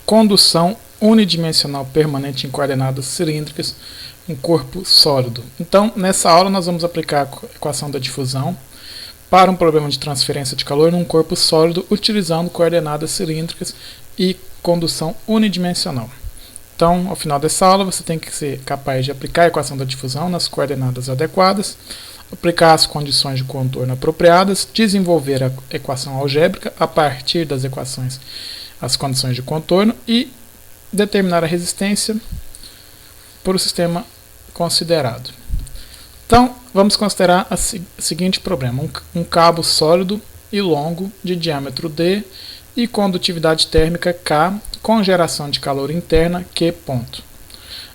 condução unidimensional permanente em coordenadas cilíndricas, um corpo sólido. Então, nessa aula nós vamos aplicar a equação da difusão para um problema de transferência de calor num corpo sólido utilizando coordenadas cilíndricas e condução unidimensional. Então, ao final dessa aula, você tem que ser capaz de aplicar a equação da difusão nas coordenadas adequadas, aplicar as condições de contorno apropriadas, desenvolver a equação algébrica a partir das equações, as condições de contorno e determinar a resistência por o sistema considerado. Então, vamos considerar o seguinte problema: um cabo sólido e longo de diâmetro D e condutividade térmica K com geração de calor interna Q ponto.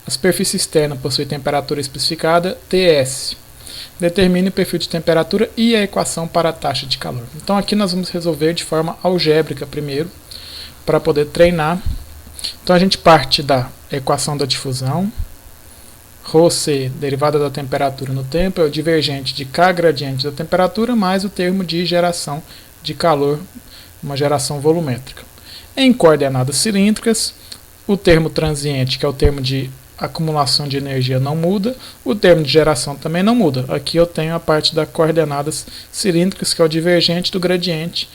A superfície externa possui temperatura especificada Ts. Determine o perfil de temperatura e a equação para a taxa de calor. Então aqui nós vamos resolver de forma algébrica primeiro, para poder treinar. Então a gente parte da equação da difusão. ρC, derivada da temperatura no tempo, é o divergente de K gradiente da temperatura, mais o termo de geração de calor, uma geração volumétrica. Em coordenadas cilíndricas, o termo transiente, que é o termo de acumulação de energia, não muda, o termo de geração também não muda. Aqui eu tenho a parte das coordenadas cilíndricas, que é o divergente do gradiente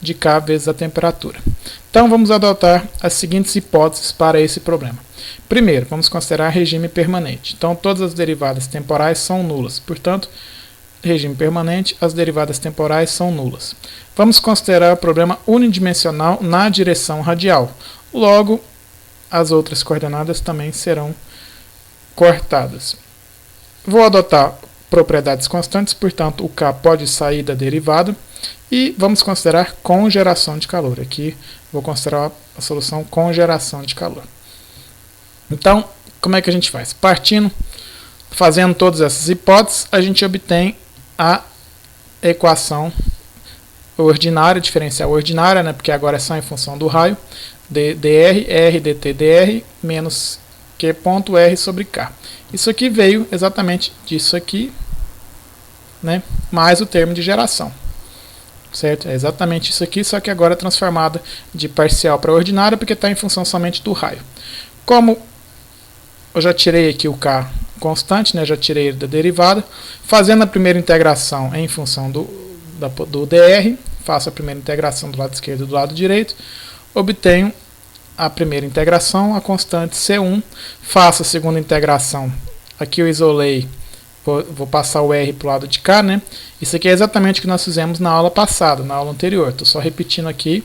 de K vezes a temperatura. Então vamos adotar as seguintes hipóteses para esse problema. Primeiro, vamos considerar regime permanente. Então todas as derivadas temporais são nulas. Portanto, regime permanente, as derivadas temporais são nulas. Vamos considerar o problema unidimensional na direção radial. Logo, as outras coordenadas também serão cortadas. Vou adotar propriedades constantes, portanto, o K pode sair da derivada. E vamos considerar com geração de calor. Aqui vou considerar a solução com geração de calor. Então, como é que a gente faz? Fazendo todas essas hipóteses, a gente obtém a equação ordinária, diferencial ordinária, né, porque agora é só em função do raio, dr, r dt dr, menos q ponto r sobre k. Isso aqui veio exatamente disso aqui, né, mais o termo de geração. Certo? É exatamente isso aqui, só que agora é transformada de parcial para ordinária, porque está em função somente do raio. Como eu já tirei aqui o K constante, né, já tirei ele da derivada, fazendo a primeira integração em função do dr, faço a primeira integração do lado esquerdo e do lado direito, obtenho a primeira integração, a constante C1, faço a segunda integração, aqui eu isolei, vou passar o R para o lado de cá, né? Isso aqui é exatamente o que nós fizemos na aula passada, na aula anterior. Estou só repetindo aqui,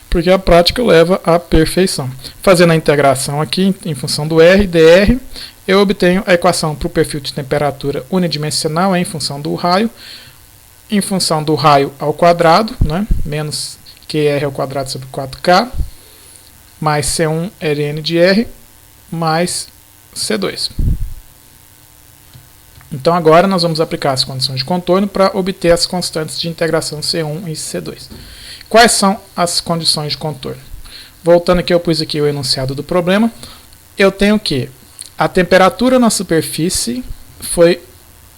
porque a prática leva à perfeição. Fazendo a integração aqui, em função do R, dr, eu obtenho a equação para o perfil de temperatura unidimensional em função do raio ao quadrado, né? Menos QR ao quadrado sobre 4K, mais C1 ln de R, mais C2. Então agora nós vamos aplicar as condições de contorno para obter as constantes de integração C1 e C2. Quais são as condições de contorno? Voltando aqui, eu pus aqui o enunciado do problema. Eu tenho que a temperatura na superfície foi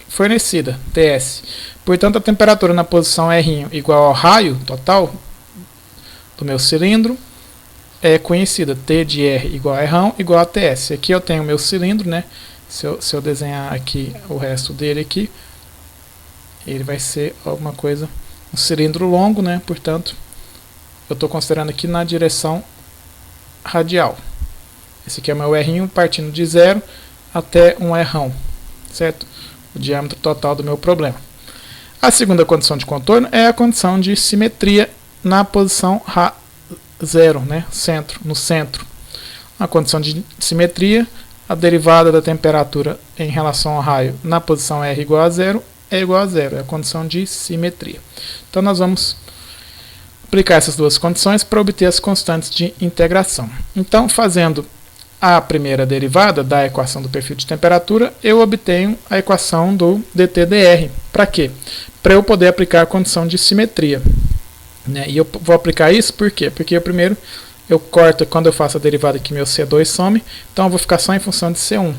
fornecida, Ts. Portanto, a temperatura na posição R igual ao raio total do meu cilindro é conhecida, T de R igual a R igual a Ts. Aqui eu tenho o meu cilindro, né? Se eu desenhar aqui o resto dele aqui, ele vai ser alguma coisa, um cilindro longo, né? Portanto, eu estou considerando aqui na direção radial. Esse aqui é o meu R1 partindo de 0 até um R1, certo? O diâmetro total do meu problema. A segunda condição de contorno é a condição de simetria na posição 0, né? No centro. A condição de simetria, a derivada da temperatura em relação ao raio na posição R igual a 0 é igual a 0. É a condição de simetria. Então nós vamos aplicar essas duas condições para obter as constantes de integração. Então, fazendo a primeira derivada da equação do perfil de temperatura, eu obtenho a equação do dT/dr. Para quê? Para eu poder aplicar a condição de simetria. Né? E eu vou aplicar isso por quê? Porque primeiro eu corto, quando eu faço a derivada aqui, meu C2 some, então eu vou ficar só em função de C1.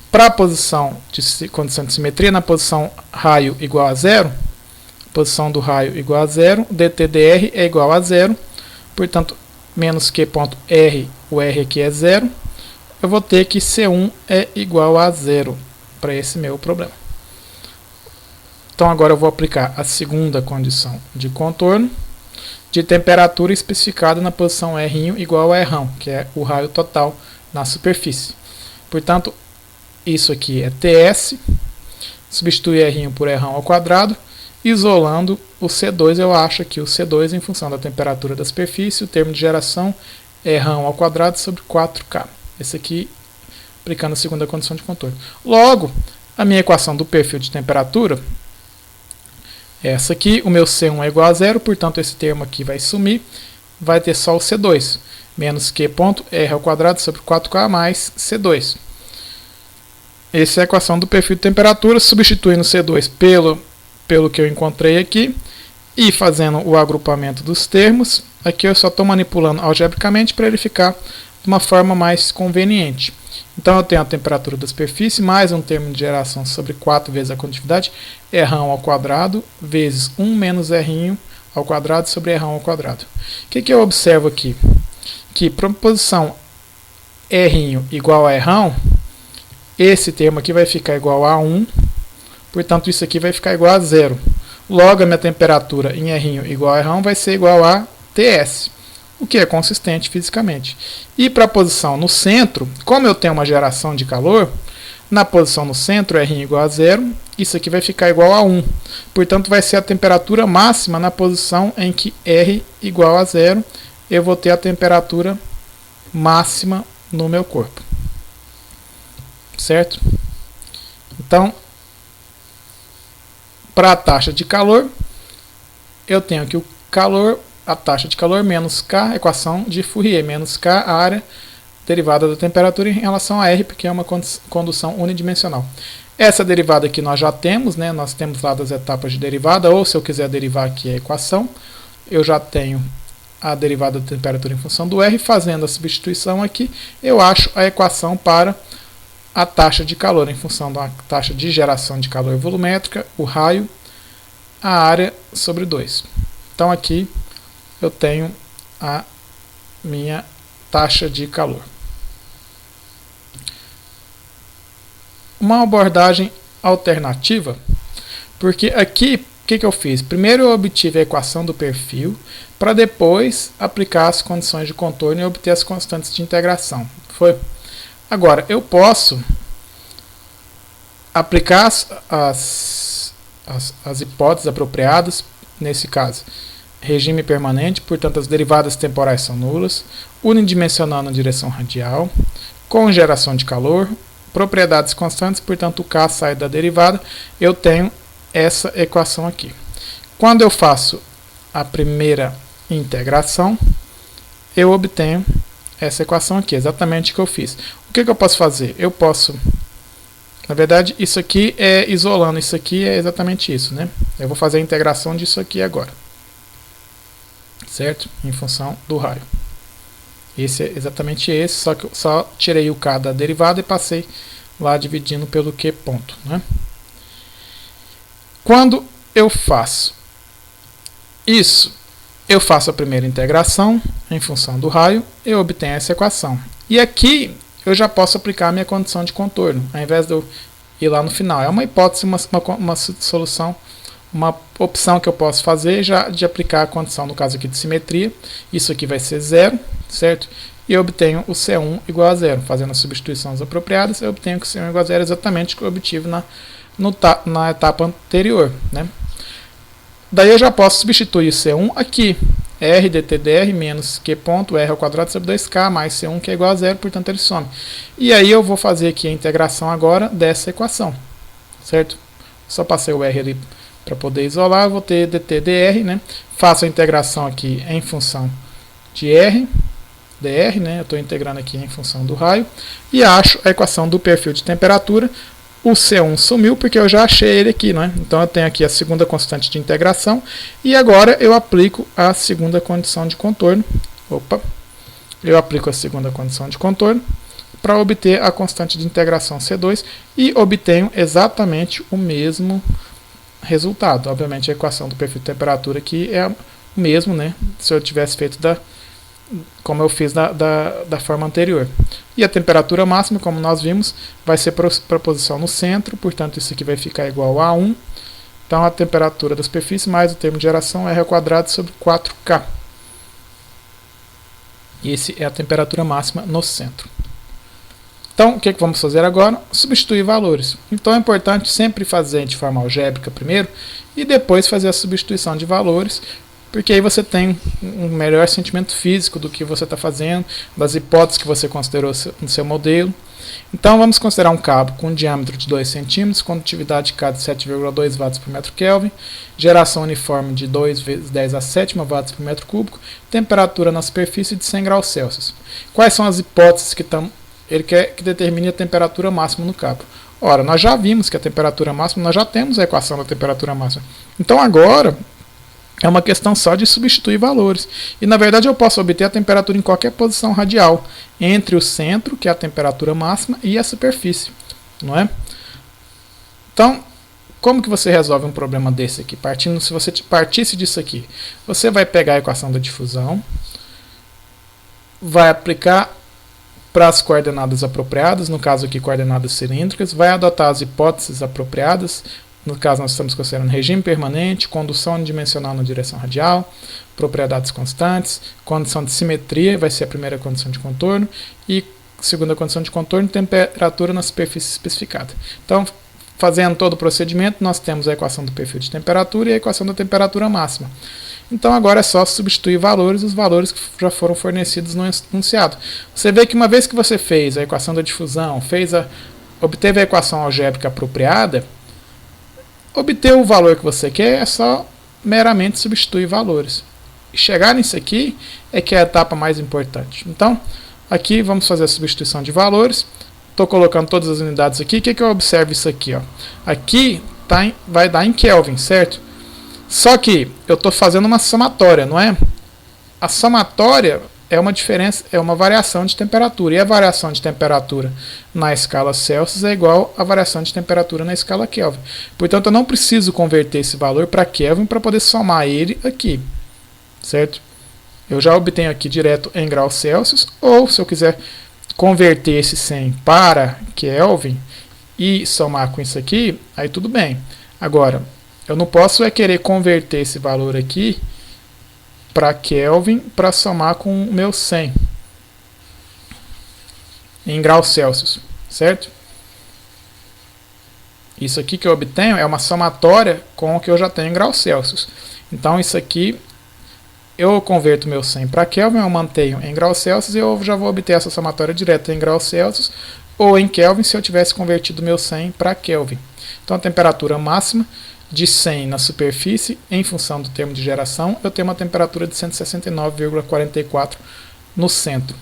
Para a posição de condição de simetria, na posição raio igual a 0, posição do raio igual a 0, dT/dr é igual a 0, portanto, menos Q ponto R, o R aqui é 0, eu vou ter que C1 é igual a 0 para esse meu problema. Então agora eu vou aplicar a segunda condição de contorno de temperatura especificada na posição R' igual a R', que é o raio total na superfície. Portanto, isso aqui é TS, substitui R' por R' ao quadrado, isolando o C2, eu acho que o C2 em função da temperatura da superfície, o termo de geração é R' ao quadrado sobre 4K. Esse aqui, aplicando a segunda condição de contorno. Logo, a minha equação do perfil de temperatura é essa aqui, o meu C1 é igual a 0, portanto esse termo aqui vai sumir, vai ter só o C2, menos Q ponto R ao quadrado sobre 4K mais C2. Essa é a equação do perfil de temperatura, substituindo o C2 pelo que eu encontrei aqui, e fazendo o agrupamento dos termos. Aqui eu só estou manipulando algebricamente para ele ficar de uma forma mais conveniente. Então eu tenho a temperatura da superfície mais um termo de geração sobre 4 vezes a condutividade, R' ao quadrado, vezes 1 menos R' ao quadrado sobre R' ao quadrado. O que eu observo aqui? Que para a posição R' igual a R', esse termo aqui vai ficar igual a 1, portanto isso aqui vai ficar igual a 0. Logo a minha temperatura em R' igual a R' vai ser igual a TS, o que é consistente fisicamente. E para a posição no centro, como eu tenho uma geração de calor, na posição no centro, R' igual a 0, isso aqui vai ficar igual a 1. Portanto, vai ser a temperatura máxima na posição em que R igual a 0, eu vou ter a temperatura máxima no meu corpo. Certo? Então, para a taxa de calor, eu tenho aqui o calor, a taxa de calor menos K, equação de Fourier, menos K, a área derivada da temperatura em relação a R, porque é uma condução unidimensional. Essa derivada aqui nós já temos, né? Nós temos lá das etapas de derivada, ou se eu quiser derivar aqui a equação, eu já tenho a derivada da temperatura em função do R, fazendo a substituição aqui, eu acho a equação para a taxa de calor em função da taxa de geração de calor volumétrica, o raio, a área sobre 2. Então aqui eu tenho a minha taxa de calor. Uma abordagem alternativa, porque aqui o que eu fiz? Primeiro eu obtive a equação do perfil, para depois aplicar as condições de contorno e obter as constantes de integração. Foi. Agora, eu posso aplicar as hipóteses apropriadas, nesse caso, regime permanente, portanto as derivadas temporais são nulas, unidimensional na direção radial, com geração de calor, propriedades constantes, portanto o K sai da derivada, eu tenho essa equação aqui. Quando eu faço a primeira integração, eu obtenho essa equação aqui, exatamente o que eu fiz. O que eu posso fazer? Eu posso, na verdade, isso aqui é isolando, isso aqui é exatamente isso, né? Eu vou fazer a integração disso aqui agora, certo? Em função do raio. Esse é exatamente esse, só que eu só tirei o K da derivada e passei lá dividindo pelo Q ponto, né? Quando eu faço isso, eu faço a primeira integração em função do raio, eu obtenho essa equação. E aqui eu já posso aplicar a minha condição de contorno, ao invés de eu ir lá no final. É uma hipótese, uma solução, uma opção que eu posso fazer já de aplicar a condição, no caso aqui de simetria. Isso aqui vai ser 0, certo? E eu obtenho o C1 igual a 0. Fazendo as substituições apropriadas, eu obtenho que o C1 igual a 0 é exatamente o que eu obtive na etapa anterior, né? Daí eu já posso substituir o C1 aqui. R dt dr menos Q ponto R ao quadrado sobre 2K mais C1 que é igual a 0, portanto ele some. E aí eu vou fazer aqui a integração agora dessa equação, certo? Só passei o R ali para poder isolar, eu vou ter dt dr, né? Faço a integração aqui em função de R, dr, né? Eu estou integrando aqui em função do raio. E acho a equação do perfil de temperatura. O C1 sumiu porque eu já achei ele aqui, né? Então eu tenho aqui a segunda constante de integração e agora eu aplico a segunda condição de contorno. Eu aplico a segunda condição de contorno para obter a constante de integração C2 e obtenho exatamente o mesmo resultado. Obviamente a equação do perfil de temperatura aqui é o mesmo, né? Se eu tivesse feito como eu fiz da forma anterior. E a temperatura máxima, como nós vimos, vai ser para a posição no centro, portanto isso aqui vai ficar igual a 1. Então a temperatura da superfície mais o termo de geração R ao quadrado sobre 4K. E essa é a temperatura máxima no centro. Então, o que vamos fazer agora? Substituir valores. Então é importante sempre fazer de forma algébrica primeiro e depois fazer a substituição de valores, porque aí você tem um melhor sentimento físico do que você está fazendo, das hipóteses que você considerou no seu modelo. Então vamos considerar um cabo com um diâmetro de 2 cm, condutividade de K de 7,2 watts por metro Kelvin, geração uniforme de 2 vezes 10 a 7 watts por metro cúbico, temperatura na superfície de 100 graus Celsius. Quais são as hipóteses que ele quer que determine a temperatura máxima no cabo? Ora, nós já vimos que a temperatura máxima, nós já temos a equação da temperatura máxima. Então agora é uma questão só de substituir valores. E na verdade eu posso obter a temperatura em qualquer posição radial, entre o centro, que é a temperatura máxima, e a superfície, não é? Então, como que você resolve um problema desse aqui? Se você partisse disso aqui, você vai pegar a equação da difusão, vai aplicar para as coordenadas apropriadas, no caso aqui coordenadas cilíndricas, vai adotar as hipóteses apropriadas. No caso, nós estamos considerando regime permanente, condução unidimensional na direção radial, propriedades constantes, condição de simetria, vai ser a primeira condição de contorno, e segunda condição de contorno, temperatura na superfície especificada. Então, fazendo todo o procedimento, nós temos a equação do perfil de temperatura e a equação da temperatura máxima. Então, agora é só substituir valores, os valores que já foram fornecidos no enunciado. Você vê que uma vez que você fez a equação da difusão, obteve a equação algébrica apropriada, obter o valor que você quer é só meramente substituir valores. E chegar nisso aqui é que é a etapa mais importante. Então, aqui vamos fazer a substituição de valores. Estou colocando todas as unidades aqui. O que eu observo isso aqui? Ó? Aqui vai dar em Kelvin, certo? Só que eu estou fazendo uma somatória, não é? A somatória é uma diferença, é uma variação de temperatura. E a variação de temperatura na escala Celsius é igual à variação de temperatura na escala Kelvin. Portanto, eu não preciso converter esse valor para Kelvin para poder somar ele aqui, certo? Eu já obtenho aqui direto em graus Celsius, ou se eu quiser converter esse 100 para Kelvin e somar com isso aqui, aí tudo bem. Agora, eu não posso querer converter esse valor aqui para Kelvin para somar com o meu 100 em graus Celsius, certo? Isso aqui que eu obtenho é uma somatória com o que eu já tenho em graus Celsius. Então isso aqui eu converto meu 100 para Kelvin, eu mantenho em graus Celsius e eu já vou obter essa somatória direta em graus Celsius ou em Kelvin se eu tivesse convertido meu 100 para Kelvin. Então a temperatura máxima de 100 na superfície, em função do termo de geração, eu tenho uma temperatura de 169,44 no centro.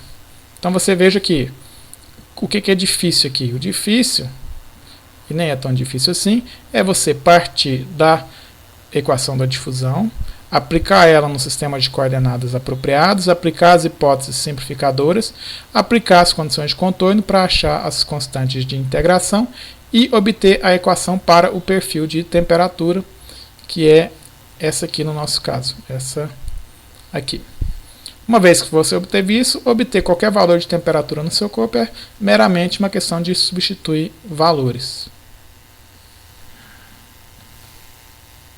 Então você veja que o que é difícil aqui? O difícil, e nem é tão difícil assim, é você partir da equação da difusão, aplicar ela no sistema de coordenadas apropriados, aplicar as hipóteses simplificadoras, aplicar as condições de contorno para achar as constantes de integração e obter a equação para o perfil de temperatura, que é essa aqui no nosso caso, essa aqui. Uma vez que você obteve isso, obter qualquer valor de temperatura no seu corpo é meramente uma questão de substituir valores.